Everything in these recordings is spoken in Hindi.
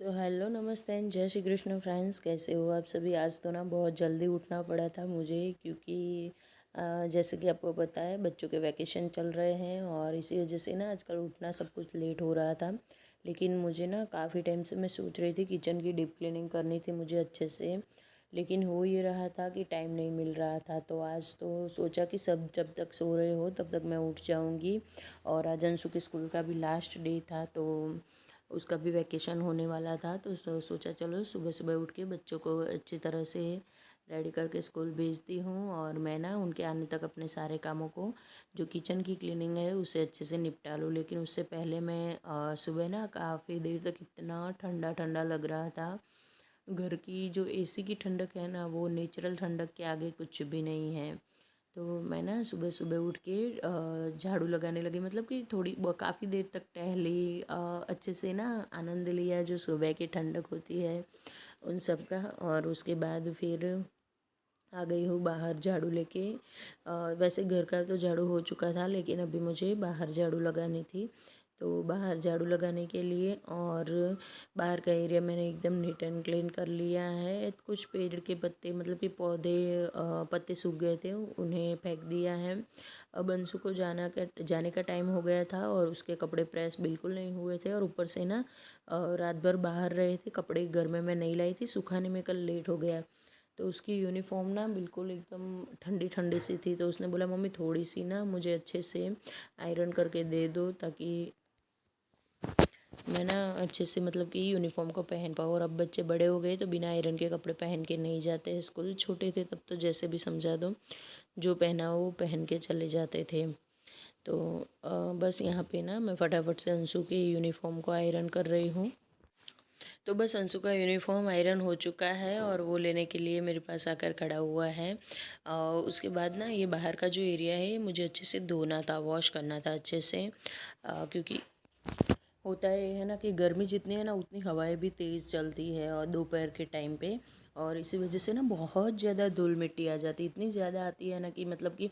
तो हेलो नमस्ते एंड जय श्री कृष्ण फ्रेंड्स, कैसे हो आप सभी। आज तो ना बहुत जल्दी उठना पड़ा था मुझे, क्योंकि जैसे कि आपको पता है बच्चों के वैकेशन चल रहे हैं और इसी वजह से ना आजकल उठना सब कुछ लेट हो रहा था। लेकिन मुझे ना काफ़ी टाइम से मैं सोच रही थी किचन की डीप क्लीनिंग करनी थी मुझे अच्छे से, लेकिन हो ये रहा था कि टाइम नहीं मिल रहा था। तो आज तो सोचा कि सब जब तक सो रहे हो तब तक मैं उठ जाऊंगी। और आज अंशु के स्कूल का भी लास्ट डे था, तो उसका भी वैकेशन होने वाला था। तो सोचा चलो सुबह सुबह उठ के बच्चों को अच्छी तरह से रेडी करके स्कूल भेजती हूँ, और मैं ना उनके आने तक अपने सारे कामों को, जो किचन की क्लीनिंग है, उसे अच्छे से निपटा लूँ। लेकिन उससे पहले मैं सुबह ना काफ़ी देर तक इतना ठंडा ठंडा लग रहा था। घर की जो एसी की ठंडक है ना, वो नेचुरल ठंडक के आगे कुछ भी नहीं है। तो मैं ना सुबह सुबह उठ के झाड़ू लगाने लगी, मतलब कि काफ़ी देर तक टहली, अच्छे से ना आनंद लिया जो सुबह की ठंडक होती है उन सब का। और उसके बाद फिर आ गई हूँ बाहर झाड़ू लेके। वैसे घर का तो झाड़ू हो चुका था, लेकिन अभी मुझे बाहर झाड़ू लगानी थी। तो बाहर झाड़ू लगाने के लिए, और बाहर का एरिया मैंने एकदम नीट एंड क्लीन कर लिया है। कुछ पेड़ के पत्ते, मतलब कि पौधे पत्ते सूख गए थे, उन्हें फेंक दिया है। अब अंशु को जाने का टाइम हो गया था, और उसके कपड़े प्रेस बिल्कुल नहीं हुए थे। और ऊपर से ना रात भर बाहर रहे थे, कपड़े घर में मैं नहीं लाई थी, सुखाने में कल लेट हो गया। तो उसकी यूनिफॉर्म ना बिल्कुल एकदम ठंडी ठंडी सी थी। तो उसने बोला मम्मी थोड़ी सी ना मुझे अच्छे से आयरन करके दे दो, ताकि मैं ना अच्छे से, मतलब कि यूनिफॉर्म को पहन पाऊँ। और अब बच्चे बड़े हो गए तो बिना आयरन के कपड़े पहन के नहीं जाते स्कूल। छोटे थे तब तो जैसे भी समझा दो, जो पहना हो वो पहन के चले जाते थे। तो बस यहाँ पे ना मैं फटाफट से अंशु की यूनिफॉर्म को आयरन कर रही हूँ। तो बस अंशु का यूनिफॉर्म आयरन हो चुका है, और वो लेने के लिए मेरे पास आकर खड़ा हुआ है। उसके बाद ना ये बाहर का जो एरिया है ये मुझे अच्छे से धोना था, वॉश करना था अच्छे से, क्योंकि होता है ना कि गर्मी जितनी है ना उतनी हवाएं भी तेज़ चलती है और दोपहर के टाइम पे। और इसी वजह से ना बहुत ज़्यादा धूल मिट्टी आ जाती है, इतनी ज़्यादा आती है ना कि मतलब कि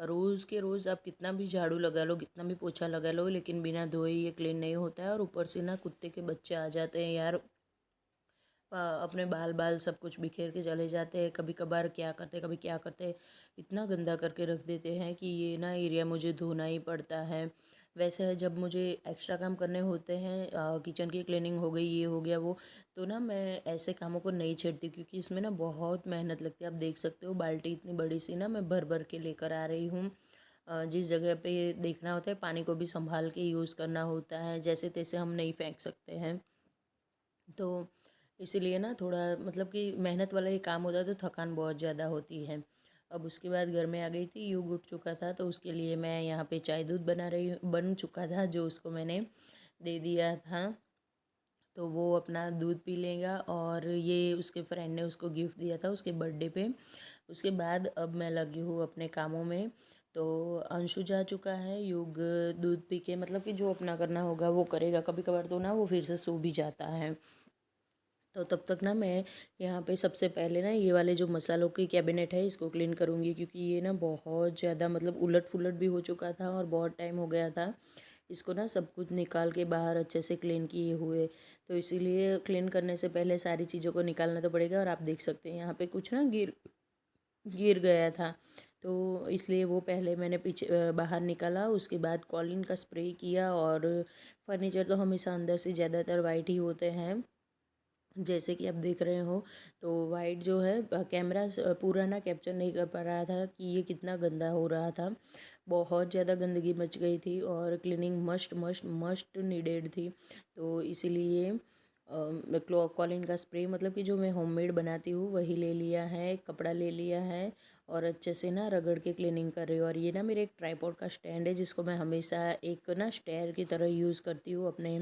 रोज़ के रोज़ आप कितना भी झाड़ू लगा लो, कितना भी पोछा लगा लो, लेकिन बिना धोए ये क्लीन नहीं होता है। और ऊपर से ना कुत्ते के बच्चे आ जाते हैं यार, अपने बाल बाल सब कुछ बिखेर के चले जाते हैं। कभी कभार क्या करते, कभी क्या करते, इतना गंदा करके रख देते हैं कि ये ना एरिया मुझे धोना ही पड़ता है। वैसे है जब मुझे एक्स्ट्रा काम करने होते हैं, किचन की क्लीनिंग हो गई, ये हो गया वो, तो ना मैं ऐसे कामों को नहीं छेड़ती, क्योंकि इसमें ना बहुत मेहनत लगती है। आप देख सकते हो बाल्टी इतनी बड़ी सी ना मैं भर भर के लेकर आ रही हूँ। जिस जगह पे देखना होता है पानी को भी संभाल के यूज़ करना होता है, जैसे तैसे हम नहीं फेंक सकते हैं। तो इसीलिए ना थोड़ा, मतलब कि मेहनत वाला ये काम होता है तो थकान बहुत ज़्यादा होती है। अब उसके बाद घर में आ गई थी, युग उठ चुका था, तो उसके लिए मैं यहाँ पे चाय दूध बन चुका था जो उसको मैंने दे दिया था। तो वो अपना दूध पी लेगा, और ये उसके फ्रेंड ने उसको गिफ्ट दिया था उसके बर्थडे पे। उसके बाद अब मैं लगी हूँ अपने कामों में। तो अंशु जा चुका है, युग दूध पी के, मतलब कि जो अपना करना होगा वो करेगा। कभी कभार तो ना वो फिर से सो भी जाता है। तो तब तक ना मैं यहाँ पे सबसे पहले ना ये वाले जो मसालों की कैबिनेट है इसको क्लीन करूँगी, क्योंकि ये ना बहुत ज़्यादा, मतलब उलट फुलट भी हो चुका था और बहुत टाइम हो गया था इसको ना सब कुछ निकाल के बाहर अच्छे से क्लीन किए हुए। तो इसीलिए क्लीन करने से पहले सारी चीज़ों को निकालना तो पड़ेगा। और आप देख सकते हैं यहाँ पे कुछ ना गिर गिर गया था, तो इसलिए वो पहले मैंने पीछे बाहर निकाला। उसके बाद कॉलिन का स्प्रे किया। और फर्नीचर तो हमेशा अंदर से ज़्यादातर वाइट ही होते हैं, जैसे कि आप देख रहे हो। तो वाइट जो है कैमरा पूरा ना कैप्चर नहीं कर पा रहा था कि ये कितना गंदा हो रहा था। बहुत ज़्यादा गंदगी मच गई थी, और cleaning must must must needed थी। तो इसीलिए कॉलिन का स्प्रे, मतलब कि जो मैं होममेड बनाती हूँ वही ले लिया है, कपड़ा ले लिया है, और अच्छे से ना रगड़ के क्लीनिंग कर रही हूँ। और ये ना मेरे एक ट्राईपॉड का स्टैंड है, जिसको मैं हमेशा एक ना स्टेयर की तरह यूज़ करती हूँ अपने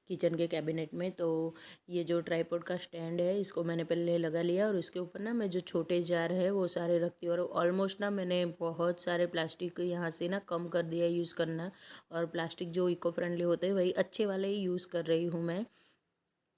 किचन के कैबिनेट में। तो ये जो ट्राईपॉड का स्टैंड है इसको मैंने पहले लगा लिया, और उसके ऊपर ना मैं जो छोटे जार है वो सारे रखती हूँ। और ऑलमोस्ट ना मैंने बहुत सारे प्लास्टिक यहाँ से ना कम कर दिया यूज़ करना, और प्लास्टिक जो इको फ्रेंडली होते हैं वही अच्छे वाले ही यूज़ कर रही हूँ मैं।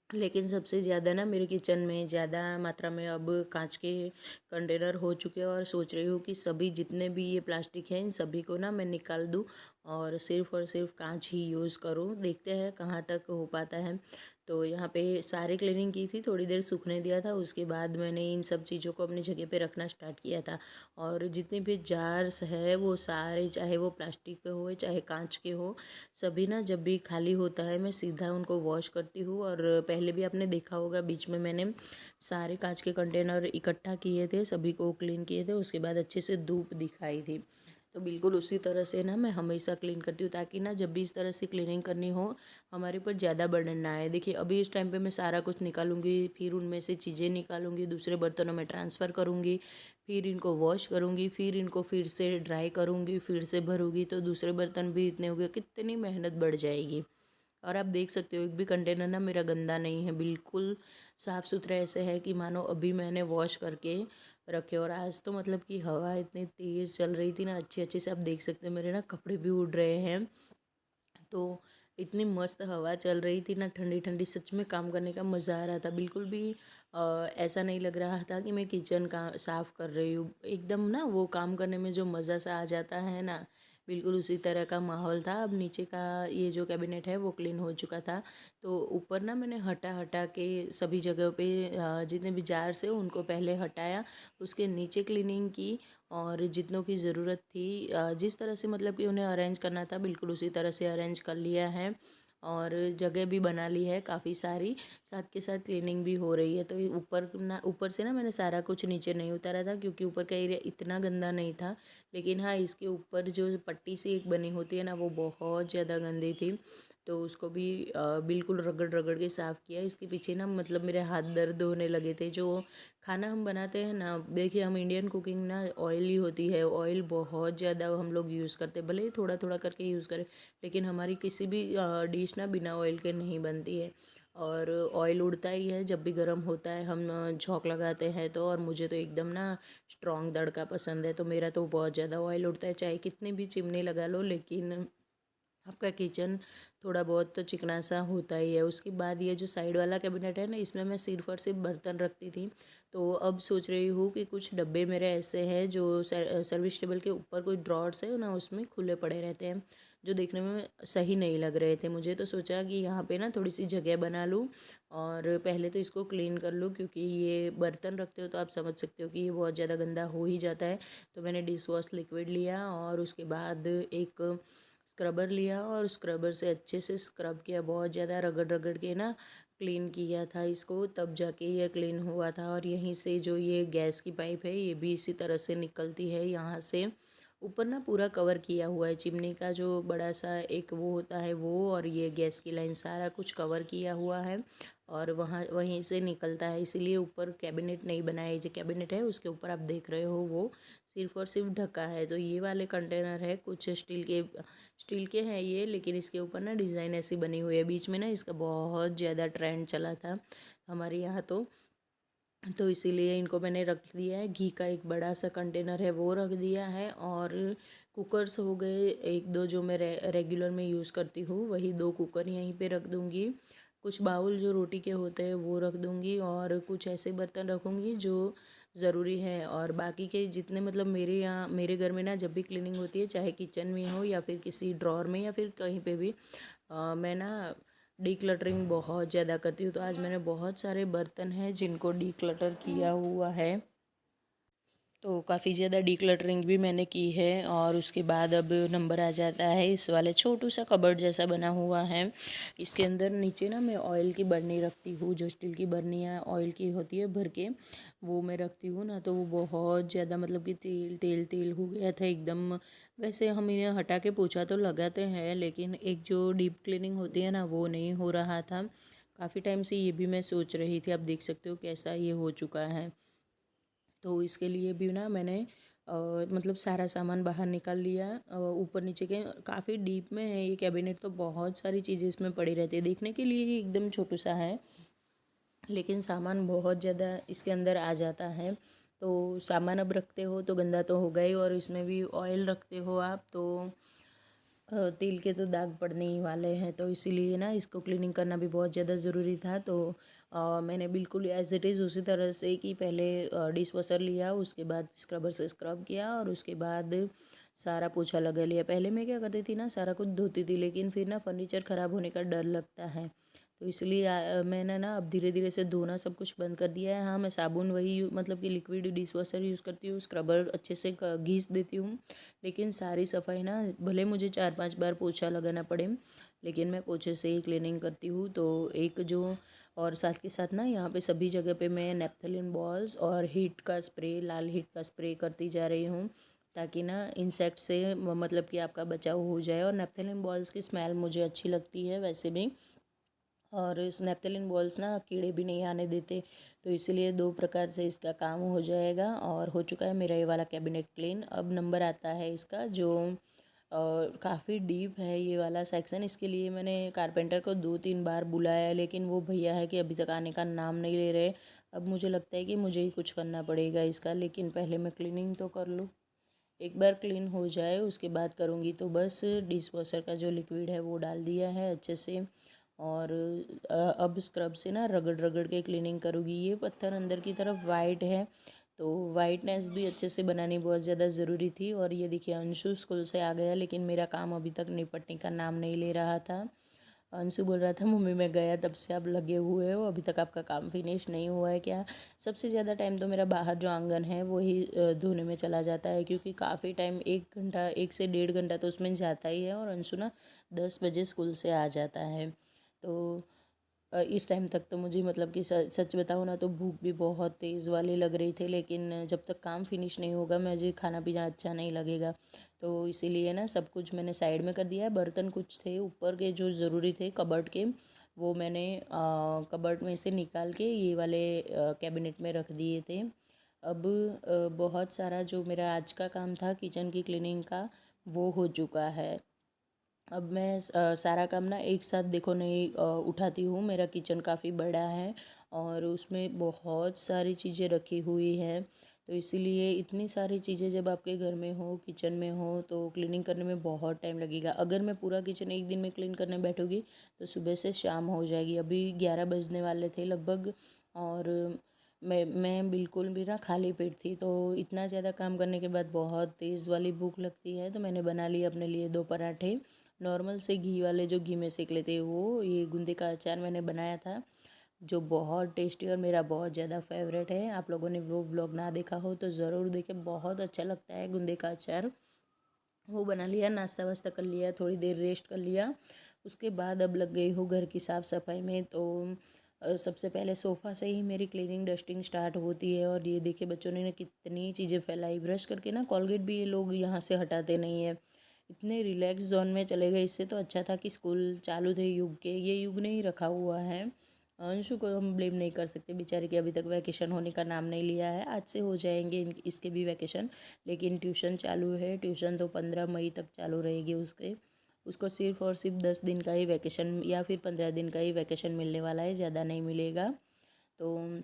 लेकिन सबसे ज़्यादा ना मेरे किचन में ज़्यादा मात्रा में अब कांच के कंटेनर हो चुके हैं, और सोच रही हूँ कि सभी जितने भी ये प्लास्टिक हैं इन सभी को ना मैं निकाल दूँ, और सिर्फ़ कांच ही यूज़ करूँ। देखते हैं कहाँ तक हो पाता है। तो यहाँ पे सारी क्लीनिंग की थी, थोड़ी देर सूखने दिया था, उसके बाद मैंने इन सब चीज़ों को अपनी जगह पे रखना स्टार्ट किया था। और जितने भी जार्स है वो सारे, चाहे वो प्लास्टिक के हो चाहे कांच के हो, सभी ना जब भी खाली होता है मैं सीधा उनको वॉश करती हूँ। और पहले भी आपने देखा होगा बीच में मैंने सारे कांच के कंटेनर इकट्ठा किए थे, सभी को क्लीन किए थे, उसके बाद अच्छे से धूप दिखाई थी। तो बिल्कुल उसी तरह से ना मैं हमेशा क्लीन करती हूँ, ताकि ना जब भी इस तरह से क्लीनिंग करनी हो हमारे ऊपर ज़्यादा बर्डन ना आए। देखिए अभी इस टाइम पे मैं सारा कुछ निकालूंगी, फिर उनमें से चीज़ें निकालूंगी, दूसरे बर्तनों में ट्रांसफ़र करूँगी, फिर इनको वॉश करूँगी, फिर इनको फिर से ड्राई करूँगी, फिर से भरूँगी, तो दूसरे बर्तन भी इतने हो गए, कितनी मेहनत बढ़ जाएगी। और आप देख सकते हो एक भी कंटेनर ना मेरा गंदा नहीं है, बिल्कुल साफ़ सुथरा ऐसे है कि मानो अभी मैंने वॉश करके रखे। और आज तो मतलब कि हवा इतनी तेज़ चल रही थी ना, अच्छी अच्छे से आप देख सकते हो मेरे ना कपड़े भी उड़ रहे हैं। तो इतनी मस्त हवा चल रही थी ना, ठंडी ठंडी, सच में काम करने का मज़ा आ रहा था। बिल्कुल भी ऐसा नहीं लग रहा था कि मैं किचन का साफ़ कर रही हूँ। एकदम ना वो काम करने में जो मज़ा सा आ जाता है ना, बिल्कुल उसी तरह का माहौल था। अब नीचे का ये जो कैबिनेट है वो क्लीन हो चुका था, तो ऊपर ना मैंने हटा हटा के सभी जगह पे जितने भी जार से उनको पहले हटाया, उसके नीचे क्लीनिंग की, और जितनों की ज़रूरत थी जिस तरह से मतलब कि उन्हें अरेंज करना था बिल्कुल उसी तरह से अरेंज कर लिया है। और जगह भी बना ली है काफ़ी सारी, साथ के साथ क्लीनिंग भी हो रही है। तो ऊपर से ना मैंने सारा कुछ नीचे नहीं उतारा था, क्योंकि ऊपर का एरिया इतना गंदा नहीं था। लेकिन हाँ, इसके ऊपर जो पट्टी सी एक बनी होती है ना, वो बहुत ज़्यादा गंदी थी, तो उसको भी बिल्कुल रगड़ रगड़ के साफ़ किया। इसके पीछे ना मतलब मेरे हाथ दर्द होने लगे थे। जो खाना हम बनाते हैं ना, देखिए हम इंडियन कुकिंग ना ऑयली होती है, ऑयल बहुत ज़्यादा हम लोग यूज़ करते हैं, भले ही थोड़ा थोड़ा करके यूज़ करें, लेकिन हमारी किसी भी डिश ना बिना ऑयल के नहीं बनती है। और ऑयल उड़ता ही है जब भी गर्म होता है, हम झोंक लगाते हैं तो। और मुझे तो एकदम ना स्ट्रॉन्ग तड़का पसंद है, तो मेरा तो बहुत ज़्यादा ऑयल उड़ता है, चाहे कितनी भी चिमनी लगा लो, लेकिन आपका किचन थोड़ा बहुत तो चिकना सा होता ही है। उसके बाद ये जो साइड वाला कैबिनेट है ना, इसमें मैं सिर्फ और सिर्फ बर्तन रखती थी। तो अब सोच रही हूँ कि कुछ डब्बे मेरे ऐसे हैं जो सर्विस टेबल के ऊपर कोई ड्रॉर्स है ना, उसमें खुले पड़े रहते हैं, जो देखने में सही नहीं लग रहे थे मुझे। तो सोचा कि यहाँ पे ना थोड़ी सी जगह बना लूँ, और पहले तो इसको क्लीन कर लूँ, क्योंकि ये बर्तन रखते हो तो आप समझ सकते हो कि ये बहुत ज़्यादा गंदा हो ही जाता है। तो मैंने डिश वॉश लिक्विड लिया, और उसके बाद एक स्क्रबर लिया, और स्क्रबर से अच्छे से स्क्रब किया, बहुत ज़्यादा रगड़ रगड़ के ना क्लीन किया था इसको, तब जाके ये क्लीन हुआ था। और यहीं से जो ये गैस की पाइप है ये भी इसी तरह से निकलती है, यहाँ से ऊपर ना पूरा कवर किया हुआ है, चिमनी का जो बड़ा सा एक वो होता है वो, और ये गैस की लाइन सारा कुछ कवर किया हुआ है, और वहाँ वहीं से निकलता है। इसीलिए ऊपर कैबिनेट नहीं बनाया, जो कैबिनेट है उसके ऊपर आप देख रहे हो वो सिर्फ और सिर्फ ढका है। तो ये वाले कंटेनर है कुछ स्टील के हैं ये, लेकिन इसके ऊपर ना डिज़ाइन ऐसी बनी हुई है। बीच में ना इसका बहुत ज़्यादा ट्रेंड चला था हमारे यहाँ, तो इसीलिए इनको मैंने रख दिया है। घी का एक बड़ा सा कंटेनर है वो रख दिया है, और कुकर्स हो गए एक दो जो मैं रेगुलर में यूज़ करती हूँ, वही दो कुकर यहीं पे रख दूँगी। कुछ बाउल जो रोटी के होते हैं वो रख दूँगी, और कुछ ऐसे बर्तन रखूँगी जो ज़रूरी है। और बाकी के जितने मतलब मेरे यहाँ मेरे घर में ना जब भी क्लीनिंग होती है, चाहे किचन में हो या फिर किसी ड्रॉर में या फिर कहीं पे भी, मैं ना डीक्लटरिंग बहुत ज़्यादा करती हूँ। तो आज मैंने बहुत सारे बर्तन हैं जिनको डीक्लटर किया हुआ है, तो काफ़ी ज़्यादा डीक्लटरिंग भी मैंने की है। और उसके बाद अब नंबर आ जाता है इस वाले छोटू सा कबर्ड जैसा बना हुआ है, इसके अंदर नीचे ना मैं ऑयल की बर्नी रखती हूँ, जो स्टील की बर्नियाँ ऑयल की होती है भर के, वो मैं रखती हूँ ना। तो वो बहुत ज़्यादा मतलब कि तेल तेल तेल हो गया था एकदम। वैसे हम इन्हें हटा के पोछा तो लगाते हैं, लेकिन एक जो डीप क्लीनिंग होती है ना वो नहीं हो रहा था। काफ़ी टाइम से ये भी मैं सोच रही थी, आप देख सकते हो कैसा ये हो चुका है। तो इसके लिए भी ना मैंने मतलब सारा सामान बाहर निकाल लिया। ऊपर नीचे के काफ़ी डीप में है ये कैबिनेट, तो बहुत सारी चीज़ें इसमें पड़ी रहती है। देखने के लिए ही एकदम छोटू सा है, लेकिन सामान बहुत ज़्यादा इसके अंदर आ जाता है। तो सामान अब रखते हो तो गंदा तो होगा ही, और इसमें भी ऑयल रखते हो आप तो तेल के तो दाग पड़ने ही वाले हैं। तो इसीलिए ना इसको क्लीनिंग करना भी बहुत ज़्यादा ज़रूरी था। तो मैंने बिल्कुल एज़ इट इज़ उसी तरह से कि पहले डिश वॉशर लिया, उसके बाद स्क्रबर से स्क्रब किया, और उसके बाद सारा पोछा लगा लिया। पहले मैं क्या करती थी ना, सारा कुछ धोती थी, लेकिन फिर ना फर्नीचर ख़राब होने का डर लगता है, तो इसलिए मैंने ना अब धीरे धीरे से धोना सब कुछ बंद कर दिया है। हाँ, मैं साबुन वही मतलब कि लिक्विड डिश वॉशर यूज़ करती हूँ, स्क्रबर अच्छे से घिस देती हूँ, लेकिन सारी सफाई ना भले मुझे 4-5 बार पोछा लगाना पड़े, लेकिन मैं पोछे से ही क्लीनिंग करती हूँ। तो एक जो और साथ के साथ ना यहाँ पे सभी जगह पे मैं नेपथलीन बॉल्स और हीट का स्प्रे, लाल हीट का स्प्रे करती जा रही हूँ, ताकि ना इंसेक्ट से मतलब कि आपका बचाव हो जाए। और नेपथलीन बॉल्स की स्मेल मुझे अच्छी लगती है वैसे भी, और नेपथलीन बॉल्स ना कीड़े भी नहीं आने देते, तो इसीलिए 2 प्रकार से इसका काम हो जाएगा। और हो चुका है मेरा ये वाला कैबिनेट क्लीन। अब नंबर आता है इसका जो काफ़ी डीप है ये वाला सेक्शन। इसके लिए मैंने कारपेंटर को 2-3 बार बुलाया है, लेकिन वो भैया है कि अभी तक आने का नाम नहीं ले रहे। अब मुझे लगता है कि मुझे ही कुछ करना पड़ेगा इसका, लेकिन पहले मैं क्लीनिंग तो कर लूँ। एक बार क्लीन हो जाए उसके बाद करूँगी। तो बस डिश वॉशर का जो लिक्विड है वो डाल दिया है अच्छे से, और अब स्क्रब से ना रगड़ रगड़ के क्लीनिंग करूँगी। ये पत्थर अंदर की तरफ वाइट है, तो वाइटनेस भी अच्छे से बनानी बहुत ज़्यादा ज़रूरी थी। और ये देखिए अंशु स्कूल से आ गया, लेकिन मेरा काम अभी तक निपटने का नाम नहीं ले रहा था। अंशु बोल रहा था मम्मी मैं गया तब से आप लगे हुए हो, अभी तक आपका काम फिनिश नहीं हुआ है क्या। सबसे ज़्यादा टाइम तो मेरा बाहर जो आंगन है वो ही धोने में चला जाता है, क्योंकि काफ़ी टाइम 1 घंटा 1 से 1.5 घंटा तो उसमें जाता ही है। और अंशु ना 10 बजे स्कूल से आ जाता है। तो इस टाइम तक तो मुझे मतलब कि सच बताऊँ ना तो भूख भी बहुत तेज़ वाली लग रही थी, लेकिन जब तक काम फिनिश नहीं होगा मुझे खाना पीना अच्छा नहीं लगेगा। तो इसीलिए ना सब कुछ मैंने साइड में कर दिया है। बर्तन कुछ थे ऊपर के जो ज़रूरी थे कबर्ड के, वो मैंने कबर्ड में से निकाल के ये वाले कैबिनेट में रख दिए थे। अब बहुत सारा जो मेरा आज का काम था किचन की क्लीनिंग का वो हो चुका है। अब मैं सारा काम ना एक साथ देखो नहीं उठाती हूँ। मेरा किचन काफ़ी बड़ा है और उसमें बहुत सारी चीज़ें रखी हुई हैं, तो इसीलिए इतनी सारी चीज़ें जब आपके घर में हो, किचन में हो, तो क्लीनिंग करने में बहुत टाइम लगेगा। अगर मैं पूरा किचन एक दिन में क्लीन करने बैठूँगी तो सुबह से शाम हो जाएगी। अभी 11 बजने वाले थे लगभग, और मैं बिल्कुल भी ना खाली पेट थी। तो इतना ज़्यादा काम करने के बाद बहुत तेज़ वाली भूख लगती है, तो मैंने बना लिए अपने लिए 2 पराठे। नॉर्मल से घी वाले जो घी में सेक लेते हैं वो, ये गूंदे का अचार मैंने बनाया था जो बहुत टेस्टी और मेरा बहुत ज़्यादा फेवरेट है। आप लोगों ने वो व्लॉग ना देखा हो तो ज़रूर देखें, बहुत अच्छा लगता है गूंदे का अचार। वो बना लिया, नाश्ता वास्ता कर लिया, थोड़ी देर रेस्ट कर लिया। उसके बाद अब लग गई हूँ घर की साफ़ सफाई में। तो सबसे पहले सोफ़ा से ही मेरी क्लीनिंग डस्टिंग स्टार्ट होती है। और ये देखिए बच्चों ने कितनी चीज़ें फैलाई, ब्रश करके ना कोलगेट भी ये लोग यहाँ से हटाते नहीं है। इतने रिलैक्स जोन में चले गए। इससे तो अच्छा था कि स्कूल चालू थे युग के, ये युग ने ही रखा हुआ है। अंशु को हम ब्लेम नहीं कर सकते बेचारे के, अभी तक वैकेशन होने का नाम नहीं लिया है। आज से हो जाएंगे इसके भी वैकेशन, लेकिन ट्यूशन चालू है। ट्यूशन तो 15 मई तक चालू रहेगी उसके। उसको सिर्फ़ और सिर्फ 10 दिन का ही वैकेशन या फिर 15 दिन का ही वैकेशन मिलने वाला है, ज़्यादा नहीं मिलेगा। तो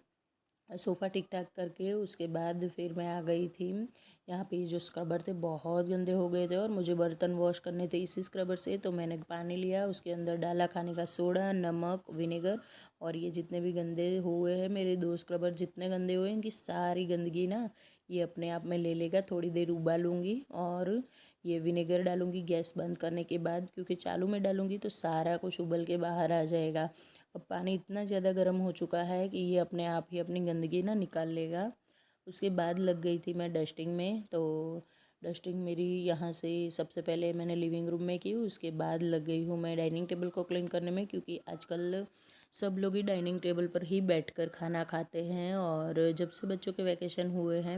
सोफ़ा ठीक ठाक करके उसके बाद फिर मैं आ गई थी। यहाँ पे जो स्क्रबर थे बहुत गंदे हो गए थे और मुझे बर्तन वॉश करने थे इसी स्क्रबर से। तो मैंने पानी लिया, उसके अंदर डाला खाने का सोडा, नमक, विनेगर, और ये जितने भी गंदे हुए हैं मेरे 2 स्क्रबर जितने गंदे हुए इनकी सारी गंदगी ना ये अपने आप में ले लेगा। थोड़ी देर उबालूंगी और ये विनेगर डालूंगी गैस बंद करने के बाद, क्योंकि चालू में डालूंगी तो सारा कुछ उबल के बाहर आ जाएगा। अब पानी इतना ज़्यादा गर्म हो चुका है कि ये अपने आप ही अपनी गंदगी ना निकाल लेगा। उसके बाद लग गई थी मैं डस्टिंग में। तो डस्टिंग मेरी यहाँ से सबसे पहले मैंने लिविंग रूम में की, उसके बाद लग गई हूँ मैं डाइनिंग टेबल को क्लीन करने में, क्योंकि आजकल सब लोग ही डाइनिंग टेबल पर ही बैठकर खाना खाते हैं। और जब से बच्चों के वैकेशन हुए हैं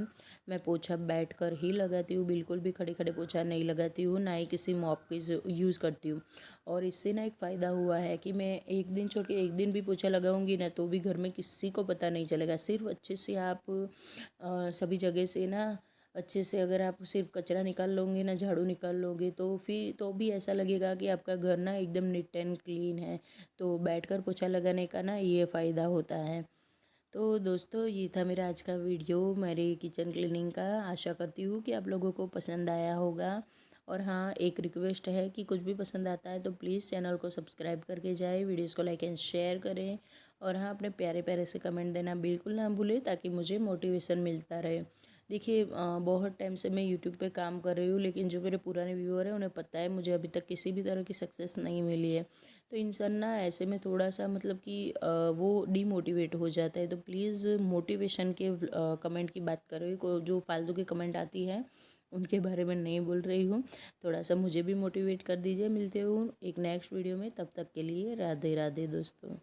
मैं पोछा बैठकर ही लगाती हूँ, बिल्कुल भी खड़े खड़े पोछा नहीं लगाती हूँ, ना ही किसी मॉप की यूज़ करती हूँ। और इससे ना एक फ़ायदा हुआ है कि मैं एक दिन छोड़ के एक दिन भी पोछा लगाऊंगी ना तो भी घर में किसी को पता नहीं चलेगा। सिर्फ अच्छे से आप सभी जगह से ना अच्छे से अगर आप सिर्फ कचरा निकाल लोगे ना, झाड़ू निकाल लोगे, तो फिर तो भी ऐसा लगेगा कि आपका घर ना एकदम नीट एंड क्लीन है। तो बैठकर पोछा लगाने का ना ये फ़ायदा होता है। तो दोस्तों ये था मेरा आज का वीडियो मेरे किचन क्लीनिंग का। आशा करती हूँ कि आप लोगों को पसंद आया होगा। और हाँ, एक रिक्वेस्ट है कि कुछ भी पसंद आता है तो प्लीज़ चैनल को सब्सक्राइब करके जाए, वीडियोस को लाइक एंड शेयर करें। और हाँ, अपने प्यारे प्यारे से कमेंट देना बिल्कुल ना भूलें, ताकि मुझे मोटिवेशन मिलता रहे। देखिए बहुत टाइम से मैं यूट्यूब पे काम कर रही हूँ, लेकिन जो मेरे पुराने व्यूअर हैं उन्हें पता है मुझे अभी तक किसी भी तरह की सक्सेस नहीं मिली है। तो इंसान ना ऐसे में थोड़ा सा मतलब कि वो डीमोटिवेट हो जाता है। तो प्लीज़ मोटिवेशन के कमेंट की बात कर रही हूँ, जो फालतू के कमेंट आती है उनके बारे में नहीं बोल रही हूँ। थोड़ा सा मुझे भी मोटिवेट कर दीजिए। मिलते हूँ एक नेक्स्ट वीडियो में, तब तक के लिए राधे राधे दोस्तों।